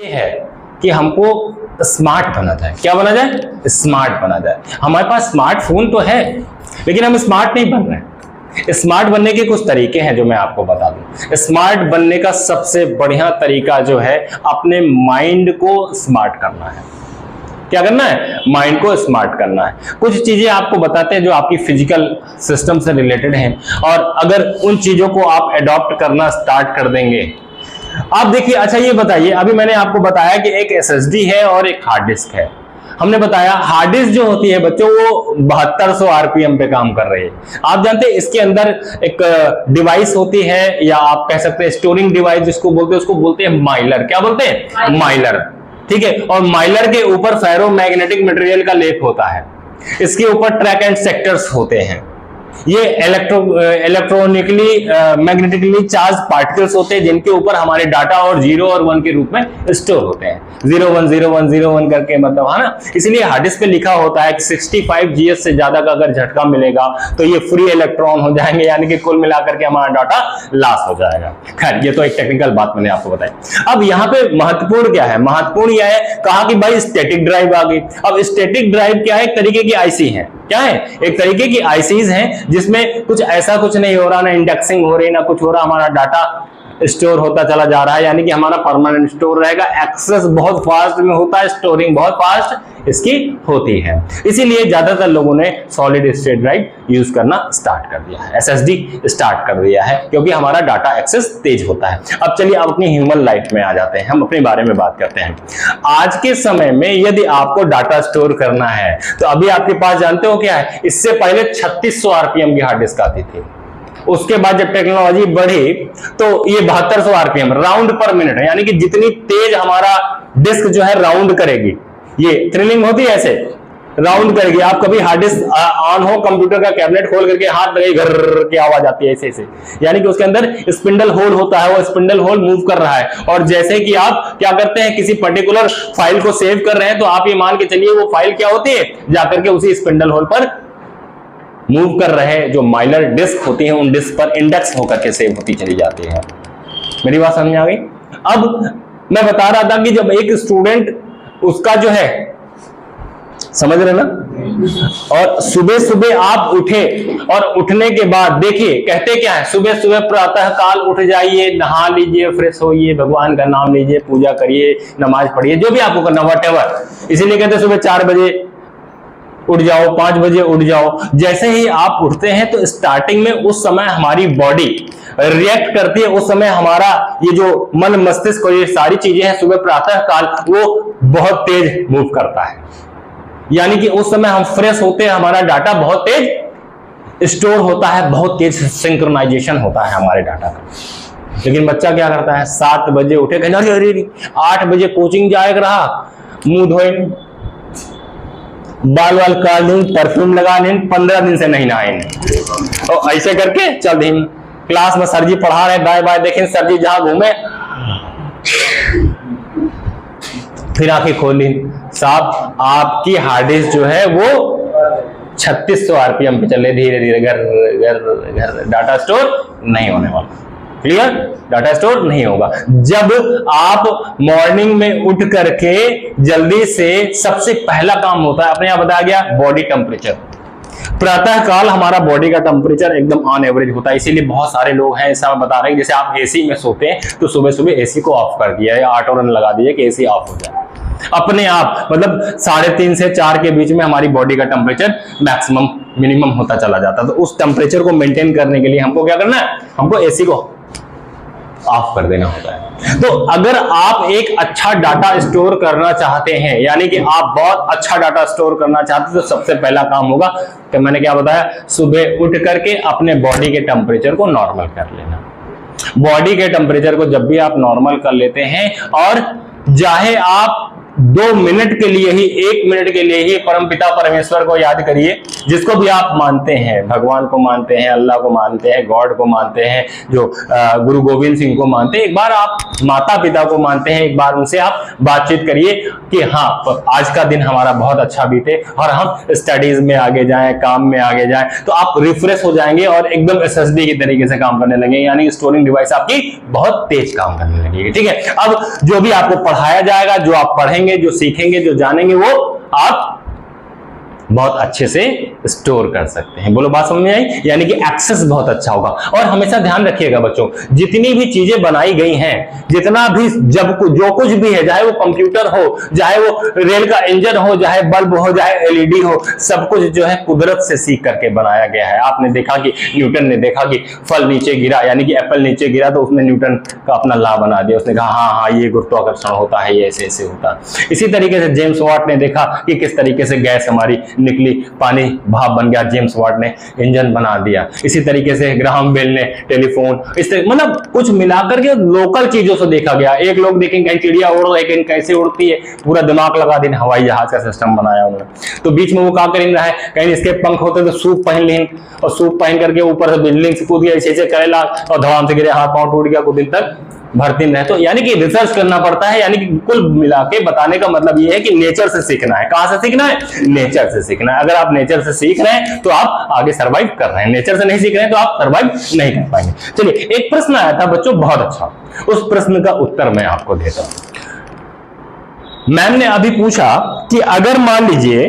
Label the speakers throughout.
Speaker 1: ये है कि हमको स्मार्ट बना जाए। क्या बना जाए? स्मार्ट बना जाए। हमारे पास स्मार्टफोन तो है लेकिन हम स्मार्ट नहीं बन रहे। स्मार्ट बनने के कुछ तरीके हैं जो मैं आपको बता दूं। स्मार्ट बनने का सबसे बढ़िया तरीका जो है, अपने माइंड को स्मार्ट करना है। क्या करना है? माइंड को स्मार्ट करना है। कुछ चीजें आपको बताते हैं जो आपकी फिजिकल सिस्टम से रिलेटेड हैं, और अगर उन चीजों को आप अडॉप्ट करना स्टार्ट कर देंगे, आप देखिए। अच्छा ये बताइए, अभी मैंने आपको बताया कि एक एसएसडी है और एक हार्ड डिस्क है। हमने बताया हार्ड डिस्क जो होती है बच्चों, वो 7200 आरपीएम पे काम कर रही है। आप जानते हैं इसके अंदर एक डिवाइस होती है, या आप कह सकते हैं स्टोरिंग डिवाइस जिसको बोलते हैं, उसको बोलते हैं माइलर। क्या बोलते हैं? माइलर। ठीक है। और माइलर के ऊपर फेरोमैग्नेटिक मटेरियल का लेप होता है। इसके ऊपर ट्रैक एंड सेक्टर्स होते हैं। ये इलेक्ट्रॉनिकली मैग्नेटिकली चार्ज पार्टिकल्स होते हैं जिनके ऊपर हमारे डाटा और 0 और 1 के रूप में स्टोर होते हैं। 010101 करके, मतलब है ना। इसलिए हार्ड डिस्क पे लिखा होता है कि 65 GHz से ज्यादा का अगर झटका मिलेगा तो ये फ्री इलेक्ट्रॉन हो जाएंगे, यानी कि कुल मिलाकर के हमारा डाटा लॉस हो जाएगा। खैर, ये तो एक टेक्निकल बात मैंने आपको बताई। अब यहाँ पे महत्वपूर्ण क्या है? महत्वपूर्ण यह है, कहा कि भाई स्टैटिक ड्राइव आ गई। अब स्टैटिक ड्राइव क्या है? एक तरीके की आईसी है। क्या है? एक तरीके की आईसीज हैं जिसमें कुछ ऐसा कुछ नहीं हो रहा, ना इंडेक्सिंग हो रही, ना कुछ हो रहा, हमारा डाटा स्टोर होता चला जा रहा है, यानी कि हमारा परमानेंट स्टोर रहेगा। एक्सेस बहुत फास्ट में होता है, स्टोरिंग बहुत फास्ट इसकी होती है। इसीलिए ज्यादातर लोगों ने सॉलिड स्टेट ड्राइव यूज करना स्टार्ट कर दिया है, एसएसडी स्टार्ट कर दिया है, क्योंकि हमारा डाटा एक्सेस तेज होता है। अब चलिए आप अपनी ह्यूमन लाइफ में आ जाते हैं, हम अपने बारे में बात करते हैं। आज के समय में यदि आपको डाटा स्टोर करना है तो अभी आपके पास जानते हो क्या है? इससे पहले 3600 आरपीएम की हार्ड डिस्क आती थी। उसके बाद जब टेक्नोलॉजी बढ़ी तो ये 7200 आरपीएम राउंड पर मिनट है, यानी कि जितनी तेज हमारा डिस्क जो है राउंड करेगी, ये थ्रिलिंग होती है, ऐसे राउंड करेगी। आप कभी हार्ड डिस्क ऑन हो, कंप्यूटर का कैबिनेट खोल करके हाथ लगे, घर की आवाज आती है ऐसे ऐसे, यानी कि उसके अंदर स्पिंडल होल होता है, वो स्पिंडल होल मूव कर रहा है। और जैसे कि आप क्या करते हैं, किसी पर्टिकुलर फाइल को सेव कर रहे हैं, तो आप ये मान के चलिए वो फाइल क्या होती है, जाकर के उसी स्पिंडल होल पर मूव कर रहे हैं। जो माइलर डिस्क होती है उन डिस्क पर इंडेक्स होकर के सेव होती चली जाती है। मेरी बात समझ में आ गई? अब मैं बता रहा था कि जब एक स्टूडेंट उसका जो है, समझ रहे ना, और सुबह सुबह आप उठे और उठने के बाद देखिए कहते क्या है, सुबह सुबह प्रातः काल उठ जाइए, नहा लीजिए, फ्रेश होइए, भगवान का नाम लीजिए, पूजा करिए, नमाज पढ़िए, जो भी आपको करना, व्हाटएवर। इसीलिए कहते हैं सुबह 4 बजे उठ जाओ, 5 बजे उठ जाओ। जैसे ही आप उठते हैं तो स्टार्टिंग में उस समय हमारी बॉडी रिएक्ट करती है, उस समय हमारा ये जो मन मस्तिष्क और ये सारी चीजें हैं सुबह प्रातः काल, वो बहुत तेज मूव करता है, यानी कि उस समय हम फ्रेश होते हैं, हमारा डाटा बहुत तेज स्टोर होता है, बहुत तेज सिंक्रोनाइजेशन होता है हमारे डाटा का। लेकिन बच्चा क्या करता है, 7 बजे उठे, अरे 8 बजे कोचिंग जाएगा, रहा मुंह धोए, बाल वाल काट दूं, परफ्यूम लगा लें, 15 दिन से नहीं नहाए, और ऐसे करके चल दिन क्लास में सर जी पढ़ा रहे, बाय बाय देखें सर जी जहां घूमे, फिर आंखें खोली, साहब आपकी हार्ड डिस्क जो है वो 3600 आरपीएम पे चले, धीरे धीरे घर डाटा स्टोर नहीं होने वाला। क्लियर? डाटा स्टोर नहीं होगा। जब आप मॉर्निंग में उठ करके जल्दी से, सबसे पहला काम होता है, अपने यहां बताया गया, बॉडी टेम्परेचर। प्रातः काल हमारा बॉडी का टेम्परेचर एकदम ऑन एवरेज होता है। इसीलिए बहुत सारे लोग हैं, ऐसा बता रहे हैं, जैसे आप एसी में सोते हैं तो सुबह सुबह एसी को ऑफ कर दिया या ऑटो रन लगा दिया कि एसी ऑफ हो जाए, अपने आप, मतलब 3.5 से 4 के बीच में हमारी बॉडी का टेम्परेचर मैक्सिमम मिनिमम होता चला जाता है। तो उस टेम्परेचर को मेंटेन करने के लिए हमको क्या करना है, हमको एसी को ऑफ कर देना होता है। तो अगर आप एक अच्छा डाटा स्टोर करना चाहते हैं, यानी कि आप बहुत अच्छा डाटा स्टोर करना चाहते हैं, तो सबसे पहला काम होगा कि मैंने क्या बताया, सुबह उठ करके अपने बॉडी के टेम्परेचर को नॉर्मल कर लेना। बॉडी के टेम्परेचर को जब भी आप नॉर्मल कर लेते हैं, और चाहे आप 2 मिनट के लिए ही, 1 मिनट के लिए ही परमपिता परमेश्वर को याद करिए, जिसको भी आप मानते हैं, भगवान को मानते हैं, अल्लाह को मानते हैं, गॉड को मानते हैं, जो गुरु गोविंद सिंह को मानते हैं, एक बार आप माता पिता को मानते हैं, एक बार उनसे आप बातचीत करिए कि हाँ आज का दिन हमारा बहुत अच्छा बीते और हम स्टडीज में आगे जाएं, काम में आगे जाएं, तो आप रिफ्रेश हो जाएंगे और एकदम एसएसडी की तरीके से काम करने लगेंगे, यानी स्टोरिंग डिवाइस आपकी बहुत तेज काम करने लगेगी। ठीक है, अब जो भी आपको पढ़ाया जाएगा, जो आप पढ़ेंगे, जो सीखेंगे, जो जानेंगे, वो आप बहुत अच्छे से स्टोर कर सकते हैं। बोलो बात समझ में आई? यानी कि एक्सेस बहुत अच्छा होगा। और हमेशा ध्यान रखिएगा बच्चों, जितनी भी चीजें बनाई गई हैं, जितना भी जो कुछ भी है, चाहे वो कंप्यूटर हो, चाहे वो रेल का इंजन हो, चाहे बल्ब हो, चाहे एलईडी हो, सब कुछ जो है कुदरत से सीख करके बनाया गया है। आपने देखा कि न्यूटन ने देखा कि फल नीचे गिरा, यानी कि एप्पल नीचे गिरा, तो उसने न्यूटन का अपना लॉ बना दिया। उसने कहा हाँ हाँ ये गुरुत्वाकर्षण होता है, ये ऐसे ऐसे होता है। इसी तरीके से जेम्स वाट ने देखा कि किस तरीके से गैस हमारी निकली, पानी भाप बन गया, जेम्स वाट ने इंजन बना दिया। इसी तरीके से ग्राहम बेल ने टेलीफोन, इस मतलब कुछ मिलाकर के लोकल चीजों से देखा गया। एक लोग देखेंगे कहीं चिड़िया उड़ रही है, कैसे उड़ती है, पूरा दिमाग लगा दिन हवाई जहाज का सिस्टम बनाया उन्होंने। तो बीच में वो क्या कर रहा है, कहीं इसके पंख होते तो सूप पहन ली, और सूप पहन करके ऊपर से बिल्डिंग से कूद गया, ऐसे करेला और धड़ाम से गिरे, हाथ पांव टूट गया, कुछ दिन तक भर्ती रहे। तो यानी कि रिसर्च करना पड़ता है, यानी कि कुल मिला के बताने का मतलब ये है कि नेचर से सीखना है। कहां से सीखना है? नेचर से सीखना है। अगर आप नेचर से सीख रहे हैं तो आप आगे सर्वाइव कर रहे हैं, नेचर से नहीं सीख रहे हैं तो आप सर्वाइव नहीं कर पाएंगे। चलिए, एक प्रश्न आया था बच्चों बहुत अच्छा, उस प्रश्न का उत्तर मैं आपको देता हूं। मैम ने अभी पूछा कि अगर मान लीजिए,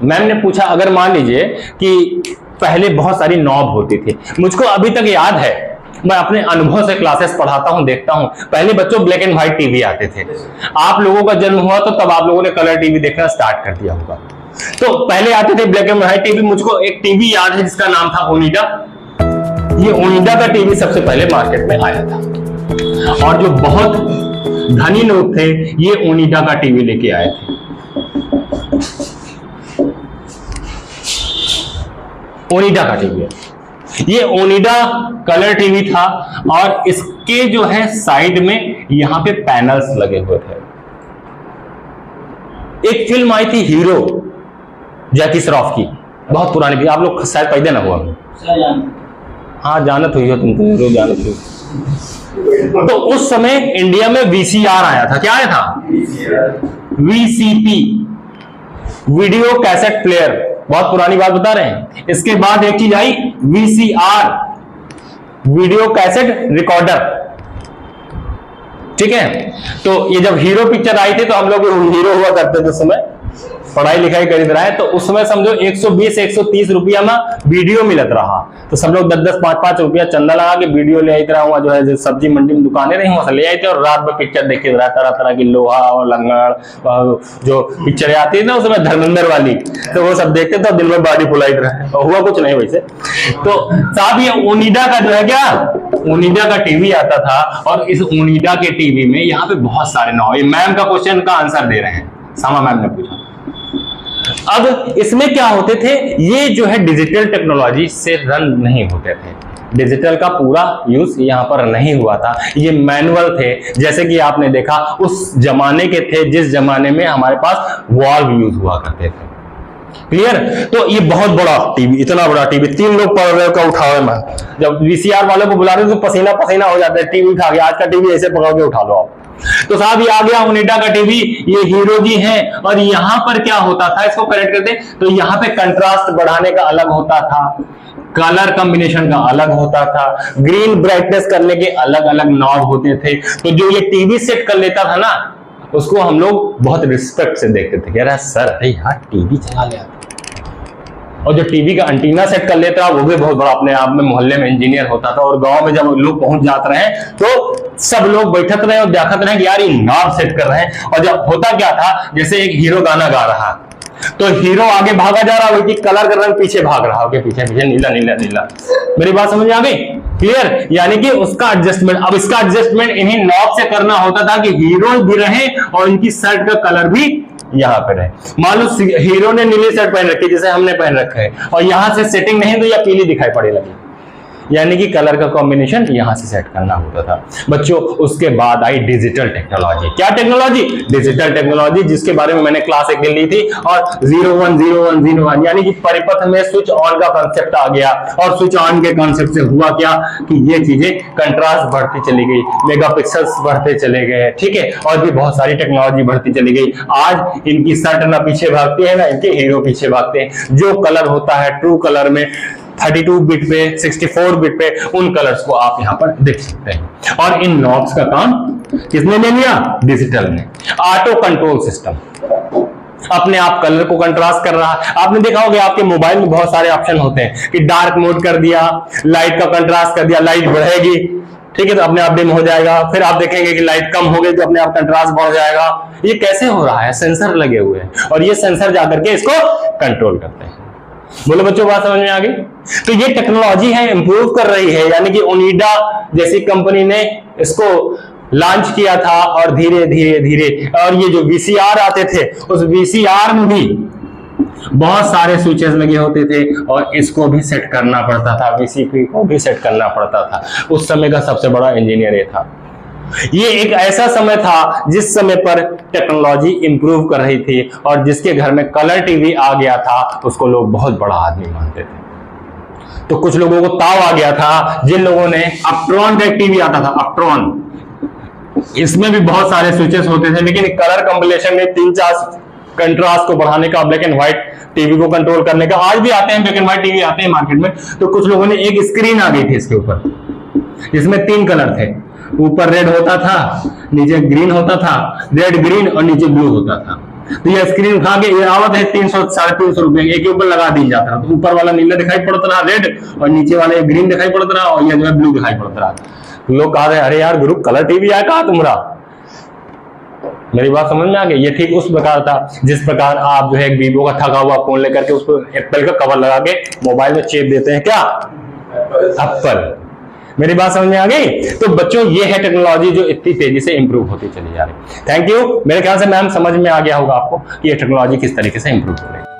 Speaker 1: मैम ने पूछा अगर मान लीजिए कि पहले बहुत सारी नॉब होती थी। मुझको अभी तक याद है, मैं अपने अनुभव से क्लासेस पढ़ाता हूं, देखता हूं, पहले बच्चों ब्लैक एंड व्हाइट टीवी आते थे। आप लोगों का जन्म हुआ तो तब आप लोगों ने कलर टीवी देखना स्टार्ट कर दिया होगा। तो पहले आते थे ब्लैक एंड व्हाइट टीवी। मुझको एक टीवी याद है जिसका नाम था ओनिडा। ये ओनिडा का टीवी सबसे पहले मार्केट में आया था, और जो बहुत धनी लोग थे ये ओनिडा का टीवी लेके आए थे। ओनिडा का टीवी, ये ओनिडा कलर टीवी था, और इसके जो है साइड में यहां पे पैनल्स लगे हुए थे। एक फिल्म आई थी हीरो, जैकी श्रॉफ की, बहुत पुरानी थी, आप लोग शायद पैदा ना हुआ। हाँ जानत हुई हो तुम तो, हीरो जानत हुई। तो उस समय इंडिया में वीसीआर आया था। क्या आया था? वीसीपी, वीडियो कैसेट प्लेयर, बहुत पुरानी बात बता रहे हैं। इसके बाद एक चीज आई वीसीआर, वीडियो कैसेट रिकॉर्डर। ठीक है, तो ये जब हीरो पिक्चर आई थी तो हम लोग हीरो हुआ करते थे उस समय, पढ़ाई लिखाई कर रहा है, तो उस समय समझो 120-130 रुपया में वीडियो मिलत रहा। तो सब लोग 10-10, 5-5 रुपया चंदा लगा के वीडियो ले आते रहा, जो है जो सब्जी मंडी में दुकानें रही वहां से ले आते, और रात में पिक्चर देखे रहा, तरह तरह की लोहा और लंगड़ जो पिक्चरें आती है ना उस समय धर्मेंद्र वाली, तो वो सब देखते तो दिल में बॉडी फुलाइत रहे, और हुआ कुछ नहीं वैसे। तो साहब ये ओनिडा का जो है क्या, ओनिडा का टीवी आता था, और इस ओनिडा के टीवी में यहाँ पे बहुत सारे नाम, ये मैम का क्वेश्चन का आंसर दे रहे हैं, सामा मैम ने पूछा। अब इसमें क्या होते थे, ये जो है डिजिटल टेक्नोलॉजी से रन नहीं होते थे, डिजिटल का पूरा यूज यहां पर नहीं हुआ था, ये मैनुअल थे। जैसे कि आपने देखा उस जमाने के थे जिस जमाने में हमारे पास वॉल्व यूज हुआ करते थे। क्लियर? तो ये बहुत बड़ा टीवी, इतना बड़ा टीवी, 3 लोग पढ़ रहे का उठावे में, जब वीसीआर वाले को बुला रहे तो पसीना पसीना हो जाता है, टीवी उठा के, आज का टीवी ऐसे पकड़ के उठा लो आप। तो साहब ये आ गया ओनिडा का टीवी, ये हीरो जी हैं, और यहां पर क्या होता था, इसको कनेक्ट करते तो यहां पे कंट्रास्ट बढ़ाने का अलग होता था, कलर कॉम्बिनेशन का अलग होता था, ग्रीन ब्राइटनेस करने के अलग अलग नॉब होते थे। तो जो ये टीवी सेट कर लेता था ना, उसको हम लोग बहुत रिस्पेक्ट से देखते थे, कह रहा सर अरे यार टीवी चला लिया। और जो टीवी का एंटीना सेट कर लेता वो भी बहुत बड़ा अपने आप में, मोहल्ले में इंजीनियर होता था, और गांव में जब लोग पहुंच जाते रहे तो सब लोग बैठत रहे और देखते रहे कि यार ये नॉब सेट कर रहे हैं। और जब होता क्या था, जैसे एक हीरो गाना गा रहा, तो हीरो आगे भागा जा रहा, वही कलर कर रहा, पीछे भाग रहा, ओके पीछे पीछे नीला नीला नीला। मेरी बात समझ में आ गई? क्लियर? यानी कि उसका एडजस्टमेंट, अब इसका एडजस्टमेंट इन्हीं नॉब से करना होता था कि हीरो भी रहे और इनकी शर्ट का कलर भी यहाँ पे रहे। मान लो हीरो ने नीली शर्ट पहन रखी जैसे हमने पहन रखा है, और यहां से सेटिंग नहीं तो या पीली दिखाई पड़े लगी, यानी कि कलर का कॉम्बिनेशन यहां से सेट करना होता था बच्चों। उसके बाद आई डिजिटल टेक्नोलॉजी। क्या टेक्नोलॉजी? डिजिटल टेक्नोलॉजी, जिसके बारे में मैंने क्लास 1 में ली थी। और 010101 यानी कि परिपथ में स्विच ऑन का कंसेप्ट आ गया। और स्विच ऑन के कंसेप्ट से हुआ क्या कि ये चीजें कंट्रास्ट बढ़ती चली गई, मेगापिक्सल्स बढ़ते चले गए, ठीक है, और भी बहुत सारी टेक्नोलॉजी बढ़ती चली गई। आज इनकी शर्ट ना पीछे भागती है ना इनके हीरो पीछे भागते हैं। जो कलर होता है ट्रू कलर में 32 बिट पे, 64 बिट पे, उन कलर्स को आप यहां पर देख सकते हैं। और इन नॉब्स का काम किसने ले लिया? डिजिटल ने। ऑटो कंट्रोल सिस्टम अपने आप कलर को कंट्रास्ट कर रहा है। आपने देखा होगा आपके मोबाइल में बहुत सारे ऑप्शन होते हैं कि डार्क मोड कर दिया, लाइट का कंट्रास्ट कर दिया, लाइट बढ़ेगी, ठीक है, तो अपने आप डिम हो जाएगा। फिर आप देखेंगे कि लाइट कम हो गई तो अपने आप कंट्रास्ट बढ़ जाएगा। ये कैसे हो रहा है? सेंसर लगे हुए हैं और ये सेंसर जाकर के इसको कंट्रोल करते हैं। बोलो बच्चों, बात समझ में आ गई? तो ये टेक्नोलॉजी है, इंप्रूव कर रही है, यानी कि ओनिडा जैसी कंपनी ने इसको लॉन्च किया था। और धीरे धीरे धीरे और ये जो वीसीआर आते थे उस वीसीआर में भी बहुत सारे स्विचेस लगे होते थे और इसको भी सेट करना पड़ता था, वीसीपी को भी सेट करना पड़ता था। उस समय का सबसे बड़ा इंजीनियर ये था। ये एक ऐसा समय था जिस समय पर टेक्नोलॉजी इंप्रूव कर रही थी और जिसके घर में कलर टीवी आ गया था उसको लोग बहुत बड़ा आदमी मानते थे। तो कुछ लोगों को ताव आ गया था जिन लोगों ने अपट्रॉन का एक टीवी आता था, अपट्रॉन, इसमें भी बहुत सारे स्विचेस होते थे, लेकिन कलर कॉम्बिनेशन में 3-4 कंट्रास्ट को बढ़ाने का, ब्लैक एंड व्हाइट टीवी को कंट्रोल करने का। आज भी आते हैं ब्लैक एंड व्हाइट टीवी आते हैं मार्केट में। तो कुछ लोगों ने एक स्क्रीन आ गई थी इसके ऊपर जिसमें 3 कलर थे, ऊपर रेड होता था, नीचे ग्रीन होता था, रेड ग्रीन और नीचे ब्लू होता था। तो ये स्क्रीन उठा के ये आवत है 300-350 रुपए एक के ऊपर लगा दी जाता था। तो ऊपर वाला नीला दिखाई पड़ता रहा रेड, और नीचे वाले ग्रीन दिखाई पड़ता रहा, और ये जो है ब्लू दिखाई पड़ता रहा। लोग कहा रहे अरे यार गुरु कलर टीवी आया कहा तुम्हारा? मेरी बात समझ में आ गई? ये ठीक उस प्रकार था जिस प्रकार आप जो है वीवो का ठगा हुआ फोन लेकर के उसको एप्पल का कवर लगा के मोबाइल में चेप देते हैं। क्या? एप्पल। मेरी बात समझ में आ गई? तो बच्चों ये है टेक्नोलॉजी जो इतनी तेजी से इंप्रूव होती चली जा रही है। Thank you. मेरे ख्याल से मैम समझ में आ गया होगा आपको कि ये टेक्नोलॉजी किस तरीके से इंप्रूव हो रही है।